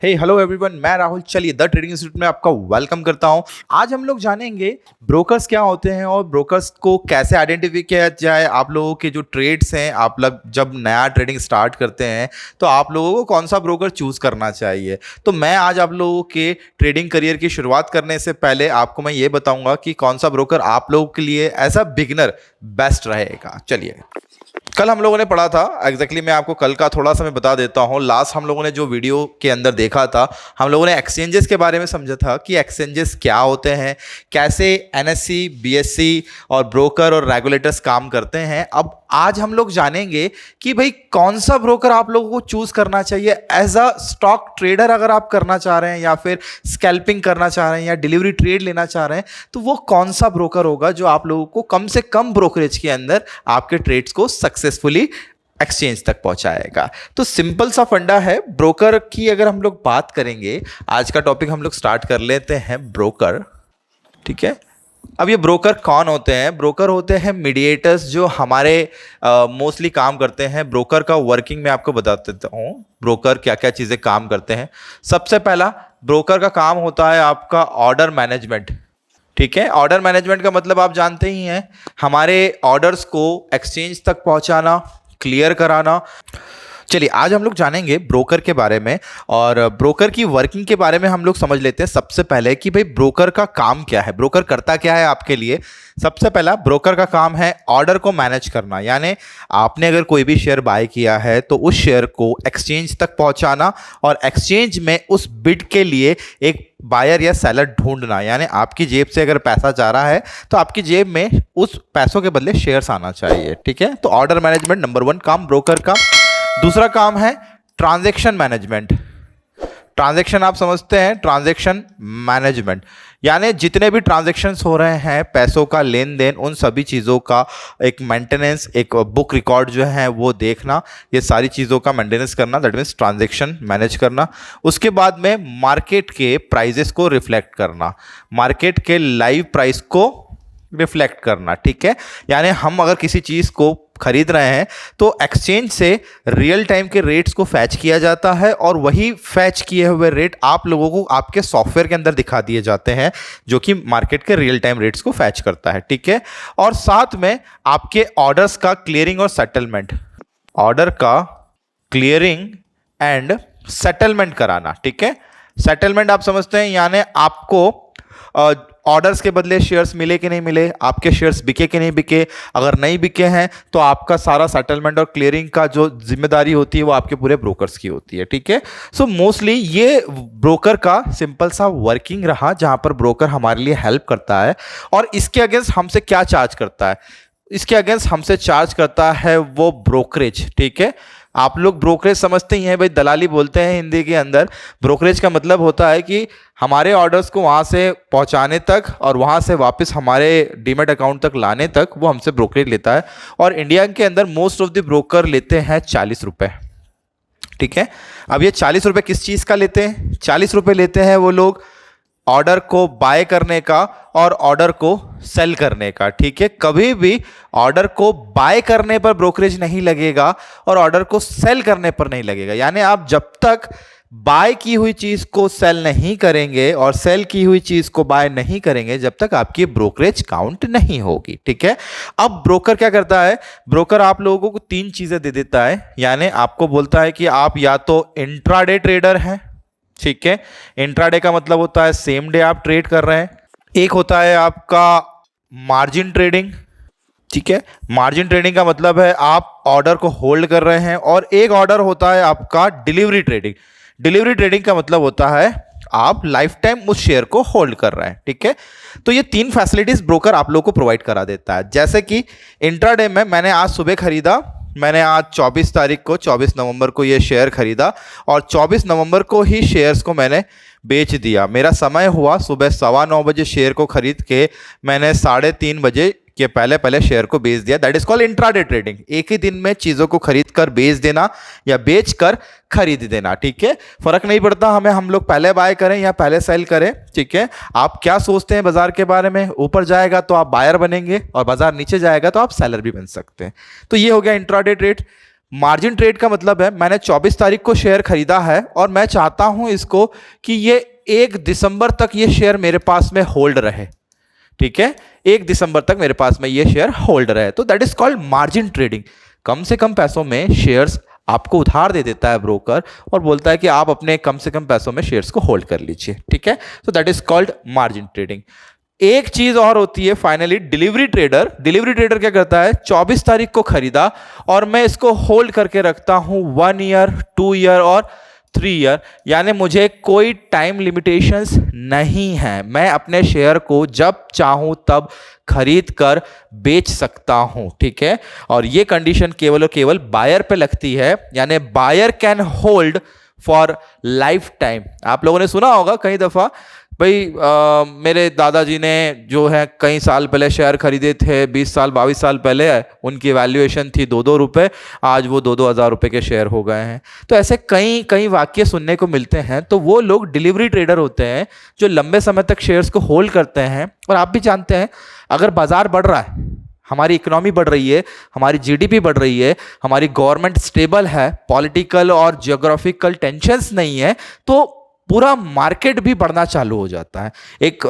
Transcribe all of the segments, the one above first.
हे hello everyone, मैं राहुल। चलिए the trading institute में आपका वेलकम करता हूं। आज हम लोग जानेंगे ब्रोकर्स क्या होते हैं और ब्रोकर्स को कैसे आइडेंटिफाई किया जाए। आप लोगों के जो ट्रेड्स हैं, आप लोग जब नया ट्रेडिंग स्टार्ट करते हैं तो आप लोगों को कौन सा ब्रोकर चूज़ करना चाहिए। तो मैं आज आप लोगों के ट्रेडिंग करियर की शुरुआत करने से पहले आपको मैं ये बताऊंगा कि कौन सा ब्रोकर आप लोगों के लिए एज अ बिगिनर बेस्ट रहेगा। चलिए, कल हम लोगों ने पढ़ा था एग्जैक्टली मैं आपको कल का थोड़ा सा मैं बता देता हूं। लास्ट हम लोगों ने जो वीडियो के अंदर देखा था, हम लोगों ने एक्सचेंजेस के बारे में समझा था कि एक्सचेंजेस क्या होते हैं, कैसे एनएससी, बीएससी और ब्रोकर और रेगुलेटर्स काम करते हैं। अब आज हम लोग जानेंगे कि भाई कौन सा ब्रोकर आप लोगों को चूज करना चाहिए एज अ स्टॉक ट्रेडर। अगर आप करना चाह रहे हैं या फिर स्कैल्पिंग करना चाह रहे हैं या डिलीवरी ट्रेड लेना चाह रहे हैं, तो वो कौन सा ब्रोकर होगा जो आप लोगों को कम से कम ब्रोकरेज के अंदर आपके ट्रेड्स को सक्सेसफुली एक्सचेंज तक पहुंचाएगा। तो सिंपल सा फंडा है ब्रोकर की। अगर हम लोग बात करेंगे, आज का टॉपिक हम लोग स्टार्ट कर लेते हैं ब्रोकर। ठीक है, अब ये ब्रोकर कौन होते हैं? ब्रोकर होते हैं मीडिएटर्स जो हमारे मोस्टली काम करते हैं। ब्रोकर का वर्किंग मैं आपको बता देता हूँ, ब्रोकर क्या क्या चीज़ें काम करते हैं। सबसे पहला ब्रोकर का काम होता है आपका ऑर्डर मैनेजमेंट। ठीक है, ऑर्डर मैनेजमेंट का मतलब आप जानते ही हैं, हमारे ऑर्डर्स को एक्सचेंज तक पहुंचाना, क्लियर कराना। चलिए, आज हम लोग जानेंगे ब्रोकर के बारे में और ब्रोकर की वर्किंग के बारे में हम लोग समझ लेते हैं। सबसे पहले कि भाई ब्रोकर का काम क्या है, ब्रोकर करता क्या है आपके लिए। सबसे पहला ब्रोकर का काम है ऑर्डर को मैनेज करना, यानी आपने अगर कोई भी शेयर बाय किया है तो उस शेयर को एक्सचेंज तक पहुंचाना और एक्सचेंज में उस बिड के लिए एक बायर या सेलर ढूंढना। यानी आपकी जेब से अगर पैसा जा रहा है तो आपकी जेब में उस पैसों के बदले शेयर्स आना चाहिए। ठीक है, तो ऑर्डर मैनेजमेंट नंबर 1 काम ब्रोकर का। दूसरा काम है ट्रांजैक्शन मैनेजमेंट। ट्रांजैक्शन आप समझते हैं, ट्रांजैक्शन मैनेजमेंट यानी जितने भी ट्रांजैक्शंस हो रहे हैं, पैसों का लेन देन, उन सभी चीज़ों का एक मेंटेनेंस, एक बुक रिकॉर्ड जो है वो देखना, ये सारी चीज़ों का मेंटेनेंस करना, दैट मीन्स ट्रांजैक्शन मैनेज करना। उसके बाद में मार्केट के प्राइजेस को रिफ्लेक्ट करना, मार्केट के लाइव प्राइस को रिफ्लेक्ट करना। ठीक है, यानी हम अगर किसी चीज़ को खरीद रहे हैं तो एक्सचेंज से रियल टाइम के रेट्स को फैच किया जाता है और वही फैच किए हुए रेट आप लोगों को आपके सॉफ्टवेयर के अंदर दिखा दिए जाते हैं, जो कि मार्केट के रियल टाइम रेट्स को फैच करता है। ठीक है, और साथ में आपके ऑर्डर्स का क्लियरिंग और सेटलमेंट, ऑर्डर का क्लियरिंग एंड सेटलमेंट कराना। ठीक है, सेटलमेंट आप समझते हैं, यानी आपको ऑर्डर्स के बदले शेयर्स मिले कि नहीं मिले, आपके शेयर्स बिके कि नहीं बिके। अगर नहीं बिके हैं तो आपका सारा सेटलमेंट और क्लियरिंग का जो जिम्मेदारी होती है वो आपके पूरे ब्रोकर्स की होती है। ठीक है, सो मोस्टली ये ब्रोकर का सिंपल सा वर्किंग रहा, जहां पर ब्रोकर हमारे लिए हेल्प करता है। और इसके अगेंस्ट हमसे क्या चार्ज करता है? इसके अगेंस्ट हमसे चार्ज करता है वो ब्रोकरेज। ठीक है, आप लोग ब्रोकरेज समझते ही हैं भाई, दलाली बोलते हैं हिंदी के अंदर। ब्रोकरेज का मतलब होता है कि हमारे ऑर्डर्स को वहाँ से पहुँचाने तक और वहाँ से वापस हमारे डीमैट अकाउंट तक लाने तक वो हमसे ब्रोकरेज लेता है। और इंडिया के अंदर मोस्ट ऑफ द ब्रोकर लेते हैं 40 रुपये। ठीक है, अब ये 40 रुपये किस चीज़ का लेते हैं? 40 रुपये लेते हैं वो लोग ऑर्डर को बाय करने का और ऑर्डर को सेल करने का। ठीक है, कभी भी ऑर्डर को बाय करने पर ब्रोकरेज नहीं लगेगा और ऑर्डर को सेल करने पर नहीं लगेगा। यानी आप जब तक बाय की हुई चीज को सेल नहीं करेंगे और सेल की हुई चीज को बाय नहीं करेंगे, जब तक आपकी ब्रोकरेज काउंट नहीं होगी। ठीक है, अब ब्रोकर क्या करता है? ब्रोकर आप लोगों को 3 चीजें दे देता है। यानी आपको बोलता है कि आप या तो इंट्राडे ट्रेडर हैं। ठीक है, इंट्राडे का मतलब होता है सेम डे आप ट्रेड कर रहे हैं। एक होता है आपका मार्जिन ट्रेडिंग। ठीक है, मार्जिन ट्रेडिंग का मतलब है आप ऑर्डर को होल्ड कर रहे हैं। और एक ऑर्डर होता है आपका डिलीवरी ट्रेडिंग। डिलीवरी ट्रेडिंग का मतलब होता है आप लाइफ टाइम उस शेयर को होल्ड कर रहे हैं। ठीक है, तो ये 3 फैसिलिटीज ब्रोकर आप लोग को प्रोवाइड करा देता है। जैसे कि इंट्राडे में मैंने आज सुबह खरीदा, मैंने आज 24 तारीख को, 24 नवंबर को ये शेयर खरीदा और 24 नवंबर को ही शेयर्स को मैंने बेच दिया। मेरा समय हुआ सुबह 9:15 बजे शेयर को खरीद के मैंने 3:30 बजे के पहले शेयर को बेच दिया। That is called intraday trading. एक ही दिन में चीज़ों को खरीद कर बेच देना या बेच कर खरीद देना। ठीक है, फर्क नहीं पड़ता हमें, हम लोग पहले बाय करें या पहले सेल करें। ठीक है, आप क्या सोचते हैं बाजार के बारे में? ऊपर जाएगा तो आप बायर बनेंगे और बाजार नीचे जाएगा तो आप सेलर भी बन सकते हैं। तो ये हो गया इंट्राडे ट्रेड। मार्जिन ट्रेड का मतलब है मैंने 24 तारीख को शेयर खरीदा है और मैं चाहता हूं इसको कि ये 1 दिसंबर तक ये शेयर मेरे पास में होल्ड रहे। ठीक है, 1 दिसंबर तक मेरे पास में ये शेयर होल्ड रहे, तो that is called margin trading. कम से कम पैसों में शेयर्स आपको उधार दे देता है ब्रोकर और बोलता है कि आप अपने कम से कम पैसों में शेयर्स को होल्ड कर लीजिए। ठीक है, तो that is called margin trading. एक चीज और होती है finally delivery trader. Delivery trader क्या करता है, 24 तारीख को खरीदा और मैं इसको होल्ड करके रखता हूं 1 ईयर, 2 ईयर और 3 ईयर, यानी मुझे कोई टाइम लिमिटेशंस नहीं है। मैं अपने शेयर को जब चाहूं तब खरीद कर बेच सकता हूं। ठीक है, और ये कंडीशन केवल और केवल बायर पे लगती है, यानी buyer can hold for life time. आप लोगों ने सुना होगा कई दफा भाई मेरे दादाजी ने जो है कई साल पहले शेयर खरीदे थे, 20 साल 22 साल पहले, उनकी वैल्यूएशन थी 2-2 रुपए, आज वो 2-2 हज़ार रुपए के शेयर हो गए हैं। तो ऐसे कई कई वाक्य सुनने को मिलते हैं। तो वो लोग डिलीवरी ट्रेडर होते हैं जो लंबे समय तक शेयर्स को होल्ड करते हैं। और आप भी जानते हैं अगर बाजार बढ़ रहा है, हमारी इकोनॉमी बढ़ रही है, हमारी जीडीपी बढ़ रही है, हमारी गवर्नमेंट स्टेबल है, पॉलिटिकल और जियोग्राफिकल टेंशन्स नहीं है, तो पूरा मार्केट भी बढ़ना चालू हो जाता है। एक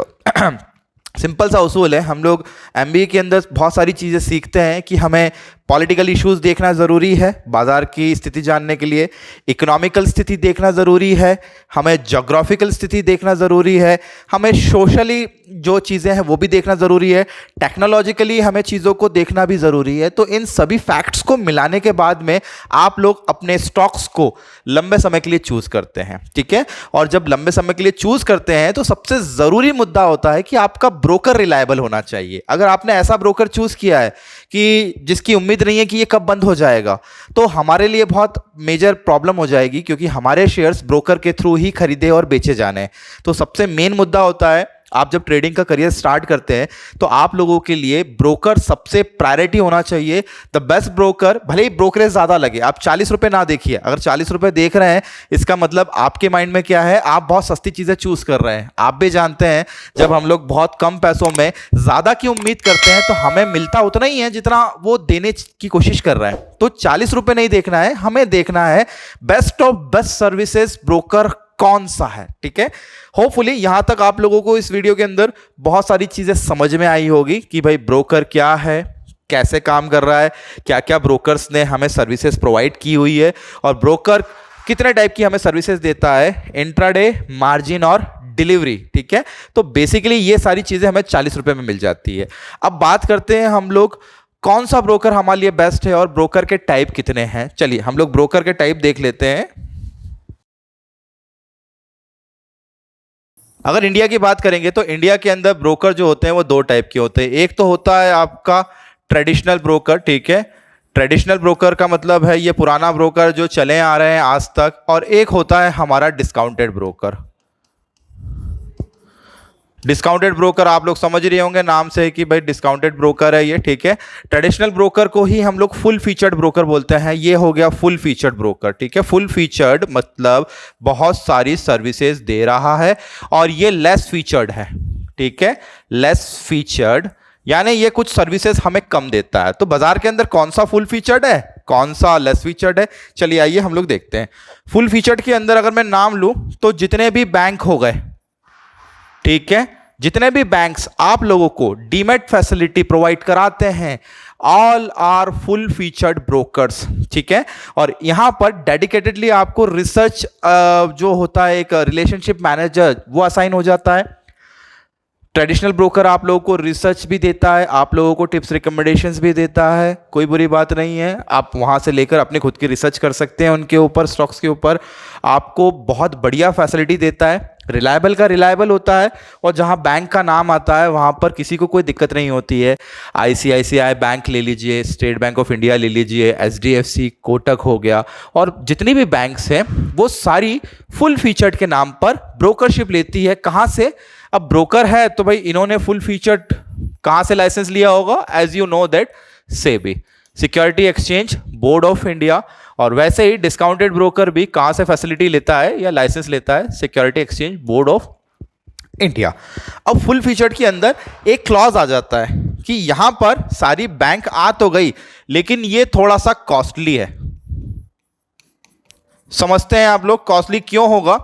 सिंपल सा उसूल है, हम लोग एमबीए के अंदर बहुत सारी चीज़ें सीखते हैं कि हमें पॉलिटिकल इश्यूज देखना ज़रूरी है बाज़ार की स्थिति जानने के लिए, इकोनॉमिकल स्थिति देखना ज़रूरी है, हमें जोग्राफिकल स्थिति देखना ज़रूरी है, हमें सोशली जो चीज़ें हैं वो भी देखना ज़रूरी है, टेक्नोलॉजिकली हमें चीज़ों को देखना भी ज़रूरी है। तो इन सभी फैक्ट्स को मिलाने के बाद में आप लोग अपने स्टॉक्स को लंबे समय के लिए चूज़ करते हैं। ठीक है, और जब लंबे समय के लिए चूज़ करते हैं तो सबसे ज़रूरी मुद्दा होता है कि आपका ब्रोकर रिलायबल होना चाहिए। अगर आपने ऐसा ब्रोकर चूज़ किया है कि जिसकी उम्मीद नहीं है कि ये कब बंद हो जाएगा, तो हमारे लिए बहुत मेजर प्रॉब्लम हो जाएगी, क्योंकि हमारे शेयर्स ब्रोकर के थ्रू ही खरीदे और बेचे जाने हैं। तो सबसे मेन मुद्दा होता है, आप जब ट्रेडिंग का करियर स्टार्ट करते हैं तो आप लोगों के लिए ब्रोकर सबसे प्रायोरिटी होना चाहिए। द बेस्ट ब्रोकर, भले ही ब्रोकरेज ज़्यादा लगे, आप 40 रुपये ना देखिए। अगर 40 रुपये देख रहे हैं इसका मतलब आपके माइंड में क्या है, आप बहुत सस्ती चीज़ें चूज़ कर रहे हैं। आप भी जानते हैं जब हम लोग बहुत कम पैसों में ज़्यादा की उम्मीद करते हैं तो हमें मिलता उतना ही है जितना वो देने की कोशिश कर रहा है। तो 40 रुपये नहीं देखना है, हमें देखना है best of best services broker कौन सा है। ठीक है, होपफुली यहां तक आप लोगों को इस वीडियो के अंदर बहुत सारी चीजें समझ में आई होगी कि भाई ब्रोकर क्या है, कैसे काम कर रहा है, क्या क्या ब्रोकर्स ने हमें सर्विसेज प्रोवाइड की हुई है और ब्रोकर कितने टाइप की हमें सर्विसेज देता है, इंट्राडे, मार्जिन और डिलीवरी। ठीक है, तो बेसिकली ये सारी चीजें हमें 40 रुपए में मिल जाती है। अब बात करते हैं हम लोग कौन सा ब्रोकर हमारे लिए बेस्ट है और ब्रोकर के टाइप कितने हैं। चलिए हम लोग ब्रोकर के टाइप देख लेते हैं। अगर इंडिया की बात करेंगे तो इंडिया के अंदर ब्रोकर जो होते हैं वो 2 टाइप के होते हैं। एक तो होता है आपका ट्रेडिशनल ब्रोकर। ठीक है, ट्रेडिशनल ब्रोकर का मतलब है ये पुराना ब्रोकर जो चले आ रहे हैं आज तक, और एक होता है हमारा डिस्काउंटेड ब्रोकर। डिस्काउंटेड ब्रोकर आप लोग समझ रहे होंगे नाम से कि भाई डिस्काउंटेड ब्रोकर है ये। ठीक है, ट्रेडिशनल ब्रोकर को ही हम लोग फुल फीचर्ड ब्रोकर बोलते हैं। ये हो गया फुल फीचर्ड ब्रोकर। ठीक है, फुल फीचर्ड मतलब बहुत सारी सर्विसेज दे रहा है और ये लेस फीचर्ड है। ठीक है, लेस फीचर्ड यानी ये कुछ सर्विसेज हमें कम देता है। तो बाजार के अंदर कौन सा फुल फीचर्ड है, कौन सा लेस फीचर्ड है, चलिए आइए हम लोग देखते हैं। फुल फीचर्ड के अंदर अगर मैं नाम लूं तो जितने भी बैंक हो गए, ठीक है, जितने भी बैंक्स आप लोगों को डीमैट फैसिलिटी प्रोवाइड कराते हैं, all are full featured brokers. ठीक है, और यहां पर डेडिकेटेडली आपको रिसर्च जो होता है, एक रिलेशनशिप मैनेजर, वो असाइन हो जाता है। ट्रेडिशनल ब्रोकर आप लोगों को रिसर्च भी देता है, आप लोगों को टिप्स रिकमेंडेशंस भी देता है, कोई बुरी बात नहीं है। आप वहां से लेकर अपने खुद की रिसर्च कर सकते हैं उनके ऊपर, स्टॉक्स के ऊपर। आपको बहुत बढ़िया फैसिलिटी देता है, रिलायबल का रिलायबल होता है, और जहां बैंक का नाम आता है वहां पर किसी को कोई दिक्कत नहीं होती है। आईसीआईसीआई बैंक ले लीजिए, स्टेट बैंक ऑफ इंडिया ले लीजिए, एचडीएफसी, कोटक हो गया, और जितनी भी बैंक्स हैं वो सारी फुल फीचर्ड के नाम पर ब्रोकरशिप लेती है। कहाँ से? अब ब्रोकर है तो भाई इन्होंने फुल फीचर्ड कहाँ से लाइसेंस लिया होगा? As you know that SEBI, security exchange board of India. और वैसे ही डिस्काउंटेड ब्रोकर भी कहाँ से फैसिलिटी लेता है या लाइसेंस लेता है? Security exchange board of India. अब फुल फीचर्ड के अंदर एक क्लॉज आ जाता है कि यहां पर सारी बैंक आ तो गई, लेकिन ये थोड़ा सा कॉस्टली है। समझते हैं आप लोग कॉस्टली क्यों होगा?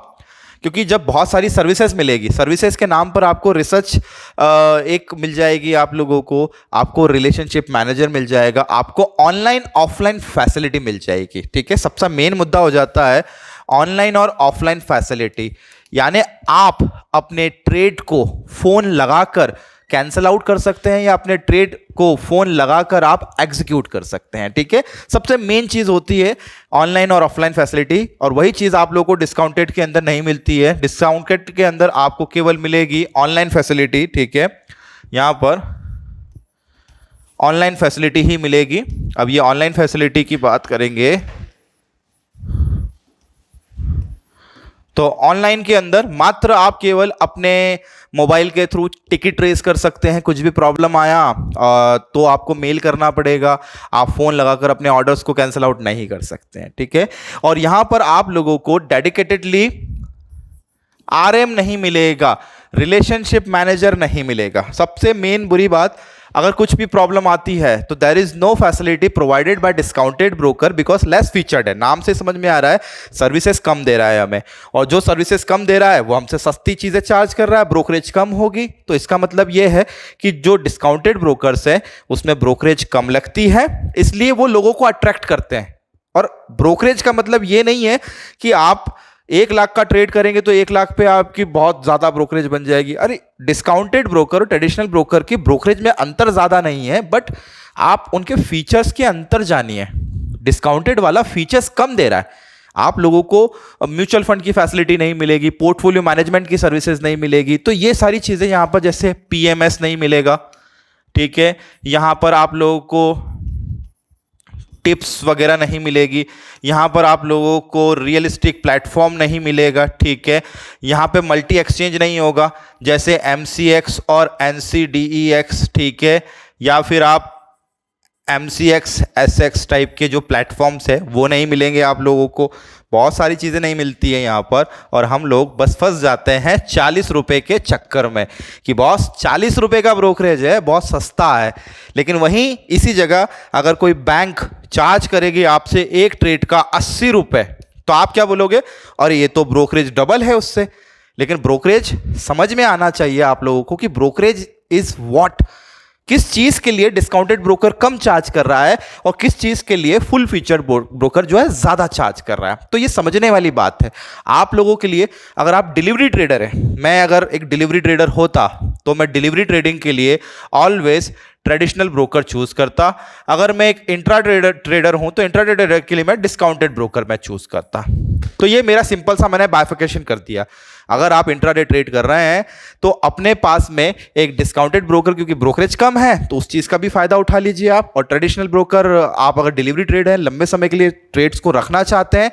क्योंकि जब बहुत सारी सर्विसेज मिलेगी, सर्विसेज के नाम पर आपको रिसर्च एक मिल जाएगी, आप लोगों को आपको रिलेशनशिप मैनेजर मिल जाएगा, आपको ऑनलाइन ऑफलाइन फैसिलिटी मिल जाएगी। ठीक है, सबसे मेन मुद्दा हो जाता है ऑनलाइन और ऑफलाइन फैसिलिटी। यानी आप अपने ट्रेड को फोन लगाकर कैंसल आउट कर सकते हैं या अपने ट्रेड को फोन लगाकर आप एग्जीक्यूट कर सकते हैं। ठीक है, सबसे मेन चीज होती है ऑनलाइन और ऑफलाइन फैसिलिटी, और वही चीज आप लोगों को डिस्काउंटेड के अंदर नहीं मिलती है। डिस्काउंटेड के अंदर आपको केवल मिलेगी ऑनलाइन फैसिलिटी। ठीक है, यहां पर ऑनलाइन फैसिलिटी ही मिलेगी। अब ये ऑनलाइन फैसिलिटी की बात करेंगे तो ऑनलाइन के अंदर मात्र आप केवल अपने मोबाइल के थ्रू टिकट रेज कर सकते हैं। कुछ भी प्रॉब्लम आया तो आपको मेल करना पड़ेगा, आप फोन लगाकर अपने ऑर्डर्स को कैंसिल आउट नहीं कर सकते हैं। ठीक है, और यहां पर आप लोगों को डेडिकेटेडली आरएम नहीं मिलेगा, रिलेशनशिप मैनेजर नहीं मिलेगा। सबसे मेन बुरी बात, अगर कुछ भी प्रॉब्लम आती है तो there is no facility provided by discounted broker because less featured है। नाम से समझ में आ रहा है सर्विसेज कम दे रहा है हमें, और जो सर्विसेज कम दे रहा है वो हमसे सस्ती चीजें चार्ज कर रहा है, ब्रोकरेज कम होगी। तो इसका मतलब ये है कि जो डिस्काउंटेड ब्रोकर्स है उसमें ब्रोकरेज कम लगती है, इसलिए वो लोगों को अट्रैक्ट करते हैं। और ब्रोकरेज का मतलब ये नहीं है कि आप 1 लाख का ट्रेड करेंगे तो 1 लाख पे आपकी बहुत ज्यादा ब्रोकरेज बन जाएगी। अरे डिस्काउंटेड ब्रोकर और ट्रेडिशनल ब्रोकर की ब्रोकरेज में अंतर ज्यादा नहीं है, बट आप उनके फीचर्स के अंतर जानिए। डिस्काउंटेड वाला फीचर्स कम दे रहा है, आप लोगों को म्यूचुअल फंड की फैसिलिटी नहीं मिलेगी, पोर्टफोलियो मैनेजमेंट की सर्विसेज नहीं मिलेगी, तो ये सारी चीजें यहां पर, जैसे पीएमएस नहीं मिलेगा। ठीक है, यहां पर आप लोगों को टिप्स वगैरह नहीं मिलेगी, यहाँ पर आप लोगों को रियलिस्टिक प्लेटफॉर्म नहीं मिलेगा। ठीक है, यहाँ पे मल्टी एक्सचेंज नहीं होगा जैसे MCX और NCDEX। ठीक है, या फिर आप MCX SX टाइप के जो प्लेटफॉर्म्स है वो नहीं मिलेंगे आप लोगों को। बहुत सारी चीज़ें नहीं मिलती है यहाँ पर, और हम लोग बस फंस जाते हैं 40 रुपये के चक्कर में कि बॉस 40 रुपये का ब्रोकरेज है, बहुत सस्ता है। लेकिन वहीं इसी जगह अगर कोई बैंक चार्ज करेगी आपसे एक ट्रेड का 80 रुपये, तो आप क्या बोलोगे, और ये तो ब्रोकरेज डबल है उससे। लेकिन ब्रोकरेज समझ में आना चाहिए आप लोगों को कि ब्रोकरेज इज व्हाट, किस चीज के लिए डिस्काउंटेड ब्रोकर कम चार्ज कर रहा है और किस चीज के लिए फुल फीचर ब्रोकर जो है ज्यादा चार्ज कर रहा है। तो ये समझने वाली बात है आप लोगों के लिए। अगर आप डिलीवरी ट्रेडर हैं, मैं अगर एक डिलीवरी ट्रेडर होता तो मैं डिलीवरी ट्रेडिंग के लिए ऑलवेज ट्रेडिशनल ब्रोकर चूज करता। अगर मैं एक इंट्रा ट्रेडर हूं तो इंट्रा ट्रेडर के लिए मैं डिस्काउंटेड ब्रोकर मैं चूज करता। तो ये मेरा सिंपल सा मैंने बाइफिकेशन कर दिया। अगर आप इंट्राडे ट्रेड कर रहे हैं तो अपने पास में एक डिस्काउंटेड ब्रोकर, क्योंकि ब्रोकरेज कम है तो उस चीज का भी फायदा उठा लीजिए आप। और ट्रेडिशनल ब्रोकर, आप अगर डिलीवरी ट्रेड है, लंबे समय के लिए ट्रेड्स को रखना चाहते हैं,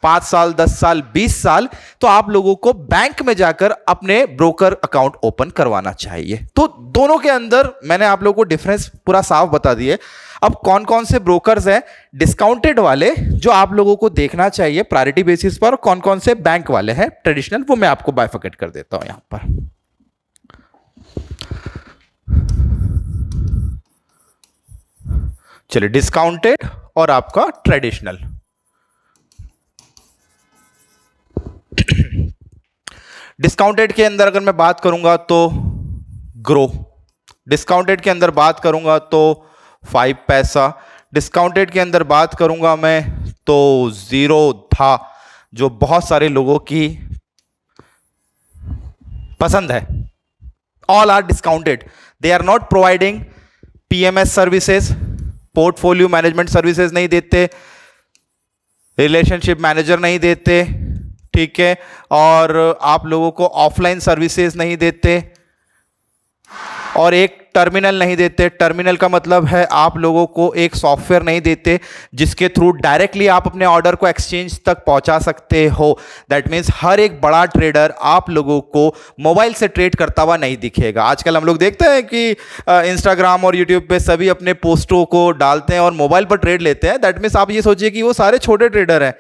5 साल 10 साल 20 साल, तो आप लोगों को बैंक में जाकर अपने ब्रोकर अकाउंट ओपन करवाना चाहिए। तो दोनों के अंदर मैंने आप लोगों को डिफरेंस पूरा साफ बता दिए। अब कौन कौन से ब्रोकर्स हैं डिस्काउंटेड वाले जो आप लोगों को देखना चाहिए प्रायोरिटी बेसिस पर, कौन कौन से बैंक वाले हैं ट्रेडिशनल, वो मैं आपको बाइफरकेट कर देता हूं यहां पर। चलिए, डिस्काउंटेड और आपका ट्रेडिशनल। डिस्काउंटेड के अंदर अगर मैं बात करूंगा तो ग्रो, डिस्काउंटेड के अंदर बात करूंगा तो 5 पैसा, डिस्काउंटेड के अंदर बात करूंगा मैं तो जीरो था, जो बहुत सारे लोगों की पसंद है। All are discounted, they are not providing PMS services, portfolio management services नहीं देते, रिलेशनशिप मैनेजर नहीं देते। ठीक है, और आप लोगों को ऑफलाइन सर्विसेज नहीं देते, और एक टर्मिनल नहीं देते। टर्मिनल का मतलब है आप लोगों को एक सॉफ्टवेयर नहीं देते जिसके थ्रू डायरेक्टली आप अपने ऑर्डर को एक्सचेंज तक पहुंचा सकते हो। दैट मीन्स हर एक बड़ा ट्रेडर आप लोगों को मोबाइल से ट्रेड करता हुआ नहीं दिखेगा। आजकल हम लोग देखते हैं कि इंस्टाग्राम और यूट्यूब पे सभी अपने पोस्टों को डालते हैं और मोबाइल पर ट्रेड लेते हैं। दैट मीन्स आप ये सोचिए कि वो सारे छोटे ट्रेडर हैं।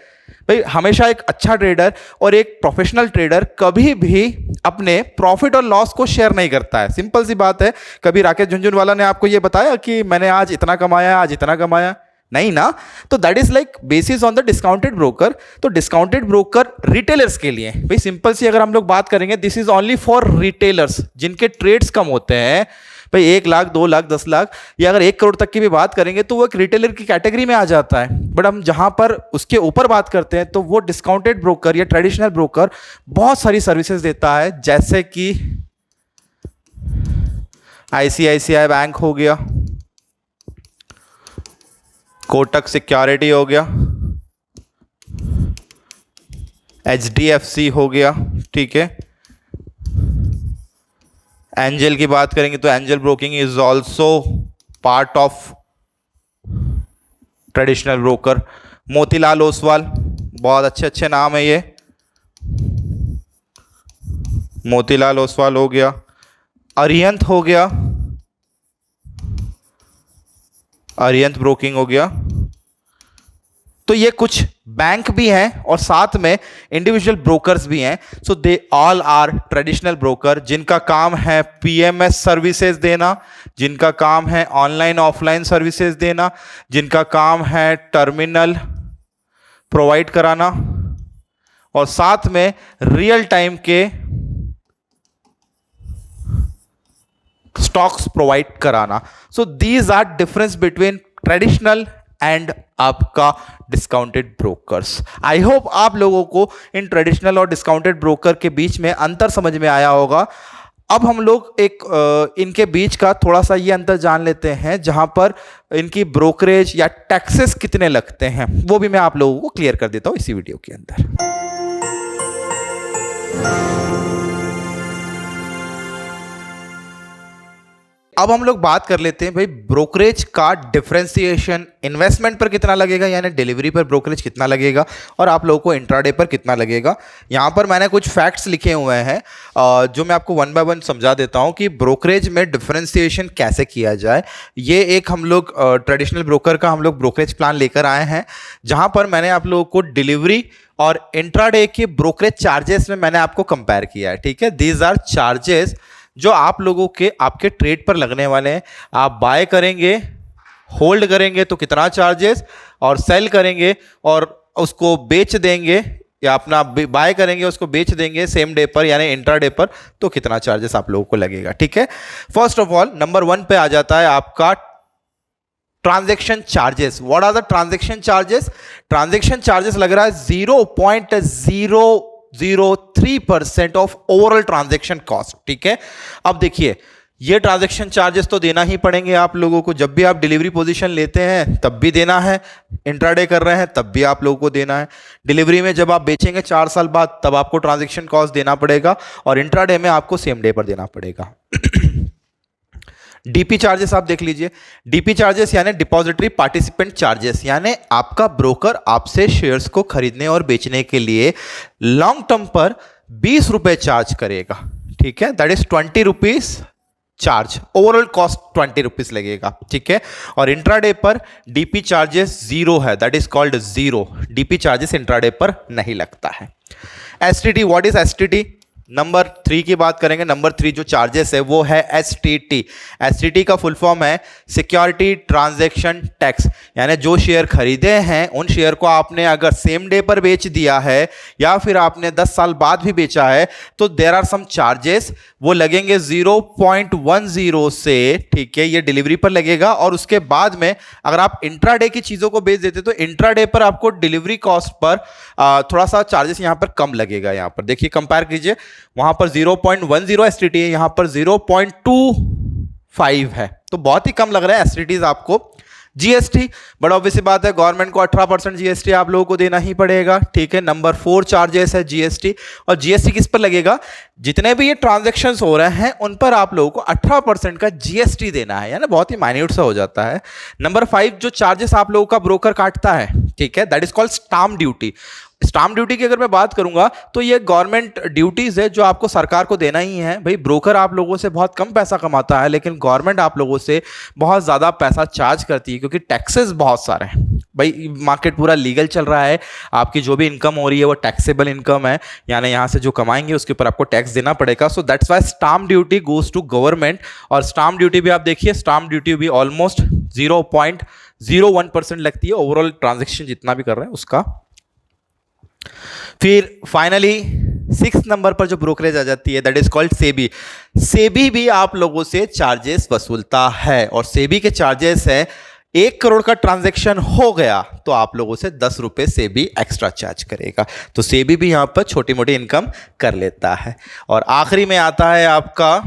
भाई, हमेशा एक अच्छा ट्रेडर और एक प्रोफेशनल ट्रेडर कभी भी अपने प्रॉफिट और लॉस को शेयर नहीं करता है। सिंपल सी बात है। कभी राकेश झुनझुनवाला ने आपको ये बताया कि मैंने आज इतना कमाया, आज इतना कमाया? नहीं ना। तो that is like basis on the discounted broker. तो डिस्काउंटेड ब्रोकर रिटेलर्स के लिए भाई सिंपल सी अगर हम लोग बात करेंगे, this is only for retailers जिनके ट्रेड्स कम होते हैं भाई, 1 लाख 2 लाख 10 लाख या अगर 1 करोड़ तक की भी बात करेंगे तो वो एक रिटेलर की कैटेगरी में आ जाता है। बट हम जहां पर उसके ऊपर बात करते हैं तो वो डिस्काउंटेड ब्रोकर या ट्रेडिशनल ब्रोकर बहुत सारी सर्विसेज देता है, जैसे कि आईसीआईसीआई बैंक हो गया, कोटक सिक्योरिटी हो गया, एचडीएफसी हो गया, ठीक है। एंजल की बात करेंगे तो angel broking is also part of traditional broker. Motilal Oswal, बहुत अच्छे अच्छे नाम है ये, मोतीलाल ओसवाल हो गया, अरिहंत हो गया, अरिहंत ब्रोकिंग हो गया। तो ये कुछ बैंक भी हैं और साथ में इंडिविजुअल ब्रोकर्स भी हैं। So they all are traditional broker जिनका काम है पीएमएस सर्विसेज देना, जिनका काम है ऑनलाइन ऑफलाइन सर्विसेज देना, जिनका काम है टर्मिनल प्रोवाइड कराना और साथ में रियल टाइम के स्टॉक्स प्रोवाइड कराना। So these are difference between traditional and आपका डिस्काउंटेड ब्रोकर्स। आई होप आप लोगों को इन ट्रेडिशनल और डिस्काउंटेड ब्रोकर के बीच में अंतर समझ में आया होगा। अब हम लोग एक इनके बीच का थोड़ा सा ये अंतर जान लेते हैं, जहां पर इनकी ब्रोकरेज या टैक्सेस कितने लगते हैं वो भी मैं आप लोगों को क्लियर कर देता हूं इसी वीडियो के अंदर। अब हम लोग बात कर लेते हैं भाई ब्रोकरेज का डिफरेंशिएशन, इन्वेस्टमेंट पर कितना लगेगा यानी डिलीवरी पर ब्रोकरेज कितना लगेगा और आप लोगों को इंट्राडे पर कितना लगेगा। यहाँ पर मैंने कुछ फैक्ट्स लिखे हुए हैं जो मैं आपको 1 बाय 1 समझा देता हूँ कि ब्रोकरेज में डिफरेंशिएशन कैसे किया जाए। ये एक हम लोग ट्रेडिशनल ब्रोकर का हम लोग ब्रोकरेज प्लान लेकर आए हैं, जहाँ पर मैंने आप लोगों को डिलीवरी और इंट्राडे के ब्रोकरेज चार्जेस में मैंने आपको कंपेयर किया है, ठीक है। दीज आर चार्जेस जो आप लोगों के आपके ट्रेड पर लगने वाले हैं। आप बाय करेंगे, होल्ड करेंगे तो कितना चार्जेस, और सेल करेंगे और उसको बेच देंगे या अपना बाय करेंगे उसको बेच देंगे सेम डे पर यानी इंट्राडे पर तो कितना चार्जेस आप लोगों को लगेगा, ठीक है। फर्स्ट ऑफ ऑल नंबर 1 पे आ जाता है आपका transaction charges. What are the transaction charges? Transaction charges लग रहा है 0.003% ऑफ ओवरऑल ट्रांजैक्शन कॉस्ट, ठीक है। अब देखिए ये ट्रांजैक्शन चार्जेस तो देना ही पड़ेंगे आप लोगों को, जब भी आप डिलीवरी पोजीशन लेते हैं तब भी देना है, इंट्राडे कर रहे हैं तब भी आप लोगों को देना है, डिलीवरी में जब आप बेचेंगे 4 साल बाद तब आपको ट्रांजैक्शन कॉस्ट देना पड़ेगा और इंट्राडे में आपको सेम डे पर देना पड़ेगा। डीपी चार्जेस आप देख लीजिए, डीपी चार्जेस यानी डिपॉजिटरी पार्टिसिपेंट चार्जेस, यानी आपका ब्रोकर आपसे शेयर्स को खरीदने और बेचने के लिए लॉन्ग टर्म पर 20 रुपए चार्ज करेगा, ठीक है। That is 20 rupees charge, overall cost 20 rupees लगेगा, ठीक है। और इंट्राडे पर डीपी चार्जेस 0 है, that is called 0। DP charges intraday पर नहीं लगता है। STT, what is STT? Number 3 की बात करेंगे। नंबर 3 जो चार्जेस है वो है एसटीटी। एसटीटी का फुल फॉर्म है सिक्योरिटी ट्रांजैक्शन टैक्स, यानी जो शेयर खरीदे हैं उन शेयर को आपने अगर सेम डे पर बेच दिया है या फिर आपने 10 साल बाद भी बेचा है तो देयर आर सम चार्जेस, वो लगेंगे 0.10 से, ठीक है। ये डिलीवरी पर लगेगा और उसके बाद में अगर आप इंट्राडे की चीजों को बेच देते तो इंट्राडे पर आपको डिलीवरी कॉस्ट पर थोड़ा सा चार्जेस यहां पर कम लगेगा। यहां पर देखिए कंपेयर कीजिए, वहां पर 0.10 एसटीटी है, यहां पर 0.25 है, तो बहुत ही कम लग रहा है एसटीटीज आपको। जीएसटी, बड़ा ऑब्वियस बात है, गवर्नमेंट को 18% जीएसटी आप लोगों को देना ही पड़ेगा, ठीक है। नंबर 4 चार्जेस है जीएसटी, और जीएसटी किस पर लगेगा? जितने भी ये ट्रांजैक्शंस हो रहे हैं उन पर आप लोगों को 18% का जीएसटी देना है, यानी बहुत ही माइन्यूट सा हो जाता है। नंबर 5 जो चार्जेस आप लोगों का ब्रोकर काटता है, ठीक है, that is called stamp duty. Stamp duty की अगर मैं बात करूंगा तो ये गवर्नमेंट ड्यूटीज है जो आपको सरकार को देना ही है। भाई ब्रोकर आप लोगों से बहुत कम पैसा कमाता है लेकिन गवर्नमेंट आप लोगों से बहुत ज्यादा पैसा चार्ज करती है क्योंकि टैक्सेस बहुत सारे हैं। भाई मार्केट पूरा लीगल चल रहा है, आपकी जो भी इनकम हो रही है वो टैक्सेबल इनकम है, यानी यहाँ से जो कमाएंगे उसके ऊपर आपको टैक्स देना पड़ेगा। So that's why stamp duty goes to government. और स्टाम्प ड्यूटी भी आप देखिए, स्टाम्प ड्यूटी भी ऑलमोस्ट 0.01% लगती है ओवरऑल ट्रांजेक्शन जितना भी कर रहे हैं उसका। फिर फाइनली 6 नंबर पर जो ब्रोकरेज आ जाती है that is called SEBI. SEBI भी आप लोगों से चार्जेस वसूलता है और सेबी के चार्जेस है 1 करोड़ का ट्रांजैक्शन हो गया तो आप लोगों से 10 रुपए सेबी एक्स्ट्रा चार्ज करेगा। तो सेबी भी यहां पर छोटी मोटी इनकम कर लेता है। और आखिरी में आता है आपका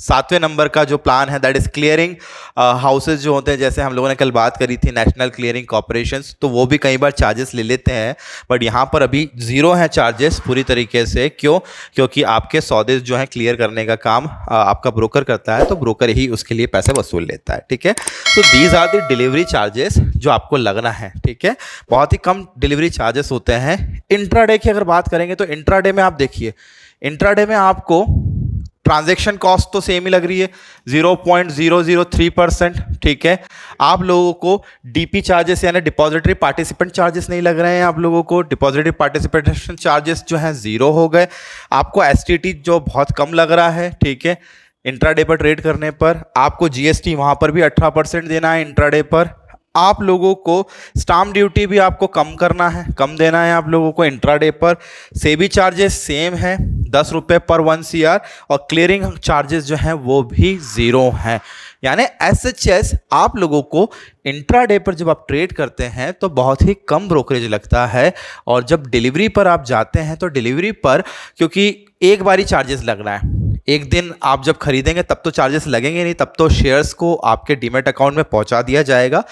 7वें नंबर का जो प्लान है दैट इज क्लियरिंग हाउसेज जो होते हैं, जैसे हम लोगों ने कल बात करी थी नेशनल क्लियरिंग कॉर्पोरेशंस, तो वो भी कई बार चार्जेस ले लेते हैं, बट यहाँ पर अभी 0 है चार्जेस पूरी तरीके से। क्यों? क्योंकि आपके सौदे जो है क्लियर करने का काम आपका ब्रोकर करता है, तो ब्रोकर ही उसके लिए पैसे वसूल लेता है। ठीक है, तो these are the delivery charges जो आपको लगना है। ठीक है, बहुत ही कम डिलीवरी चार्जेस होते हैं। इंट्राडे की अगर बात करेंगे तो इंट्राडे में आप देखिए, इंट्राडे में आपको ट्रांजैक्शन कॉस्ट तो सेम ही लग रही है 0.003%। ठीक है, आप लोगों को डीपी चार्जेस यानी डिपॉजिटरी पार्टिसिपेंट चार्जेस नहीं लग रहे हैं। आप लोगों को डिपॉजिटरी पार्टिसिपेशन चार्जेस जो हैं 0 हो गए। आपको एसटीटी जो बहुत कम लग रहा है, ठीक है, इंट्राडे पर ट्रेड करने पर आपको जीएसटी वहां पर भी 18% देना है इंट्राडे पर। आप लोगों को स्टाम्प ड्यूटी भी आपको कम करना है, कम देना है आप लोगों को इंट्राडे पर। सेबी चार्जेस सेम है 10 रुपये पर 1 CR और क्लियरिंग चार्जेस जो हैं वो भी 0 हैं। यानी SHS आप लोगों को इंट्राडे पर जब आप ट्रेड करते हैं तो बहुत ही कम ब्रोकरेज लगता है, और जब डिलीवरी पर आप जाते हैं तो डिलीवरी पर क्योंकि एक बारी चार्जेस लगना है, एक दिन आप जब खरीदेंगे तब तो चार्जेस लगेंगे नहीं, तब तो शेयर्स को आपके डीमैट अकाउंट में पहुंचा दिया जाएगा।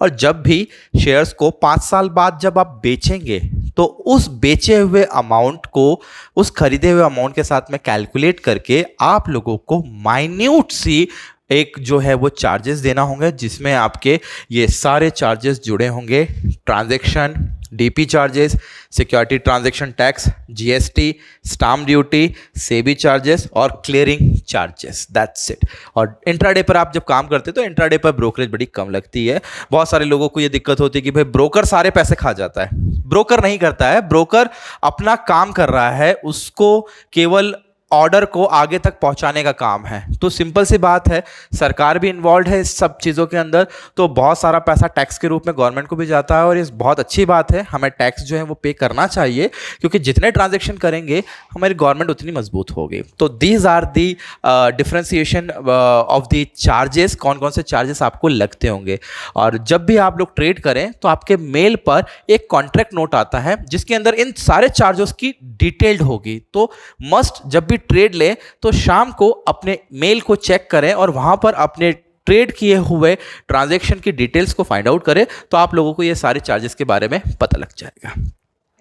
और जब भी शेयर्स को 5 साल बाद जब आप बेचेंगे तो उस बेचे हुए अमाउंट को उस खरीदे हुए अमाउंट के साथ में कैलकुलेट करके आप लोगों को माइन्यूट सी एक जो है वो चार्जेस देना होंगे, जिसमें आपके ये सारे चार्जेस जुड़े होंगे, transaction, DP charges, security transaction tax, GST, stamp duty, SEBI charges और क्लियरिंग चार्जेस, दैट्स इट। और इंट्राडे पर आप जब काम करते हैं तो इंट्राडे पर ब्रोकरेज बड़ी कम लगती है। बहुत सारे लोगों को ये दिक्कत होती है कि भाई ब्रोकर सारे पैसे खा जाता है। ब्रोकर नहीं करता है, ब्रोकर अपना काम कर रहा है, उसको केवल ऑर्डर को आगे तक पहुंचाने का काम है। तो सिंपल सी बात है, सरकार भी इन्वॉल्व है इस सब चीज़ों के अंदर, तो बहुत सारा पैसा टैक्स के रूप में गवर्नमेंट को भी जाता है, और ये बहुत अच्छी बात है। हमें टैक्स जो है वो पे करना चाहिए, क्योंकि जितने ट्रांजैक्शन करेंगे हमारी गवर्नमेंट उतनी मजबूत होगी। तो these are the differentiation of the charges, कौन कौन से चार्जेस आपको लगते होंगे। और जब भी आप लोग ट्रेड करें तो आपके मेल पर एक कॉन्ट्रैक्ट नोट आता है जिसके अंदर इन सारे चार्जेस की डिटेल्ड होगी। तो मस्ट जब भी ट्रेड ले तो शाम को अपने मेल को चेक करें और वहां पर अपने ट्रेड किए हुए ट्रांजैक्शन की डिटेल्स को फाइंड आउट करें, तो आप लोगों को ये सारे चार्जेस के बारे में पता लग जाएगा।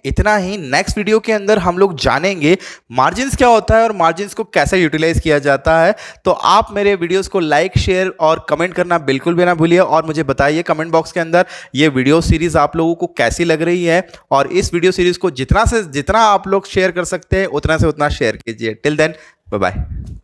इतना ही। नेक्स्ट वीडियो के अंदर हम लोग जानेंगे मार्जिन्स क्या होता है और मार्जिन्स को कैसे यूटिलाइज किया जाता है। तो आप मेरे वीडियोस को लाइक, शेयर और कमेंट करना बिल्कुल भी ना भूलिए, और मुझे बताइए कमेंट बॉक्स के अंदर ये वीडियो सीरीज आप लोगों को कैसी लग रही है, और इस वीडियो सीरीज को जितना से जितना आप लोग शेयर कर सकते हैं उतना से उतना शेयर कीजिए। Till then, bye bye.